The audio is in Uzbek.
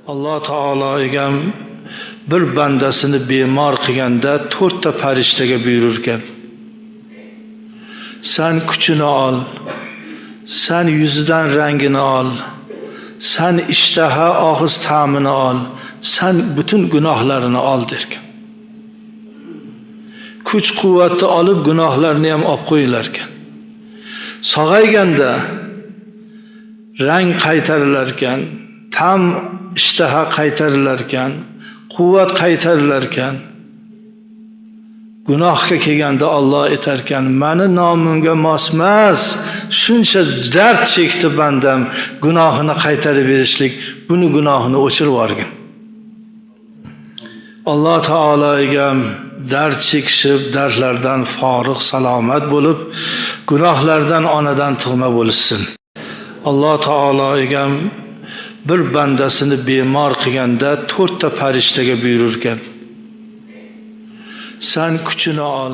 Allah Taala egam bir bandasini bemor qilganda 4 ta farishtaga buyururkan. Sen kuchini ol, sen yuzidan rangini ol, sen ishtaha og'iz ta'mini ol, sen bütün gunohlarini ol derkan. Kuch quvvatni olib gunohlarni ham olib qo'yilar ekan. Sog'ayganda rang qaytarilar ekan, tam ishtaha qaytarilar ekan, quvvat qaytarilar ekan. Gunohga kelganda Alloh aytarkan, meni nomimga mosmas, shuncha dard chekdi bandam, gunohini qaytarib berishlik, buni gunohini o'chirib yuborgin. Alloh taologa dard chekishib, dardlardan forig' salomat bo'lib, gunohlardan onadan tug'ma bo'lsin. Alloh taologa bir bandasini bemor qilganda 4 ta farishtaga buyururkan. Sen kuchini ol,